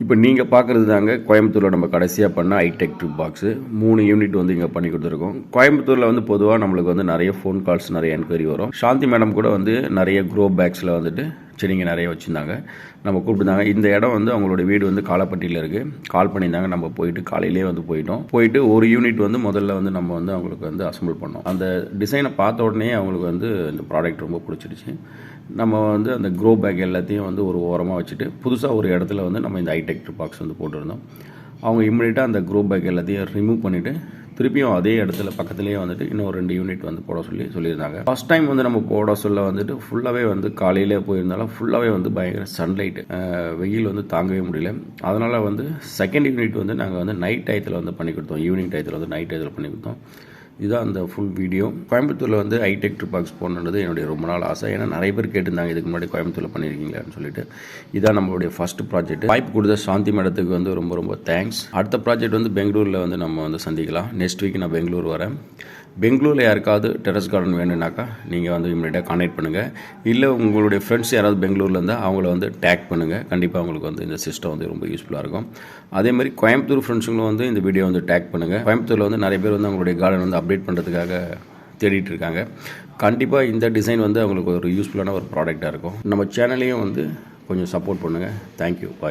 இப்போ நீங்கள் பார்க்குறது தாங்க கோயம்புத்தூரில் நம்ம கடைசியாக பண்ண ஐடெக் ட்ரிப் பாக்ஸு 3 யூனிட் வந்து இங்கே பண்ணி கொடுத்துருக்கோம். கோயம்புத்தூரில் வந்து பொதுவாக நம்மளுக்கு வந்து நிறைய ஃபோன் கால்ஸ் நிறைய என்கொயரி வரும். சாந்தி மேடம் கூட வந்து நிறைய க்ரோ பேக்ஸில் வந்துட்டு செடிங்க நிறைய வச்சுருந்தாங்க. நம்ம கூப்பிட்டுருந்தாங்க. இந்த இடம் வந்து அவங்களோட வீடு வந்து காலப்பட்டியில் இருக்குது. கால் பண்ணியிருந்தாங்க. நம்ம போயிட்டு காலையிலே வந்து போயிட்டு ஒரு யூனிட் வந்து முதல்ல வந்து நம்ம வந்து அவங்களுக்கு வந்து அசம்பிள் பண்ணோம். அந்த டிசைனை பார்த்த உடனே அவங்களுக்கு வந்து இந்த ப்ராடக்ட் ரொம்ப பிடிச்சிருச்சு. நம்ம வந்து அந்த க்ரோ பேக் எல்லாத்தையும் வந்து ஒரு ஓரமாக வச்சுட்டு புதுசாக ஒரு இடத்துல வந்து நம்ம இந்த ஐடெக் ட்ரிப் பாக்ஸ் வந்து போட்டிருந்தோம். அவங்க இம்மிடியட்டாக அந்த க்ரோ பேக் எல்லாத்தையும் ரிமூவ் பண்ணிவிட்டு திருப்பியும் அதே இடத்துல பக்கத்துலேயே வந்துட்டு இன்னும் 2 யூனிட் வந்து போட சொல்லியிருந்தாங்க. ஃபஸ்ட் டைம் வந்து நம்ம போட சொல்ல வந்துட்டு ஃபுல்லாகவே வந்து காலையிலே போயிருந்தாலும் ஃபுல்லாகவே வந்து பயங்கர சன்லைட்டு, வெயில் வந்து தாங்கவே முடியல. அதனால் வந்து செகண்ட் யூனிட் வந்து நாங்கள் வந்து நைட் டயத்தில் வந்து பண்ணி கொடுத்தோம். ஈவினிங் டயத்தில் வந்து நைட் டயத்தில் பண்ணி கொடுத்தோம். இதுதான் அந்த ஃபுல் வீடியோ. கோயம்புத்தூரில் வந்து ஐடெக் ட்ரிப் பாக்ஸ் போடணுன்றது என்னுடைய ரொம்ப நாள் ஆசை. ஏன்னா நிறைய பேர் கேட்டிருந்தாங்க இதுக்கு முன்னாடி கோயம்புத்தூரில் பண்ணியிருக்கீங்களான்னு சொல்லிட்டு. இதான் நம்மளுடைய ஃபஸ்ட் ப்ராஜெக்ட். வாய்ப்பு கொடுத்த சாந்தி மேடத்துக்கு வந்து ரொம்ப ரொம்ப தேங்க்ஸ். அடுத்த ப்ராஜெக்ட் வந்து பெங்களூரில் வந்து நம்ம வந்து சந்திக்கலாம். நெக்ஸ்ட் வீக் நான் பெங்களூர் வரேன். பெங்களூரில் யாருக்காவது டெரஸ் கார்டன் வேணும்னாக்கா நீங்கள் வந்து இம்மிடியட்டாக கான்டெக்ட் பண்ணுங்கள். இல்லை உங்களுடைய ஃப்ரெண்ட்ஸ் யாராவது பெங்களூரில் இருந்தால் அவங்கள வந்து டேக் பண்ணுங்கள். கண்டிப்பாக அவங்களுக்கு வந்து இந்த சிஸ்டம் வந்து ரொம்ப யூஸ்ஃபுல்லாக இருக்கும். அதேமாதிரி கோயம்புத்தூர் ஃப்ரெண்ட்ஸுங்களும் வந்து இந்த வீடியோ வந்து டேக் பண்ணுங்கள். கோயம்புத்தூரில் வந்து நிறைய பேர் வந்து அவங்களுடைய கார்டன் வந்து அப்டேட் பண்ணுறதுக்காக தேடிட்டு இருக்காங்க. கண்டிப்பாக இந்த டிசைன் வந்து அவங்களுக்கு ஒரு யூஸ்ஃபுல்லான ஒரு ப்ராடக்டாக இருக்கும். நம்ம சேனலையும் வந்து கொஞ்சம் சப்போர்ட் பண்ணுங்கள். தேங்க்யூ. பாய்.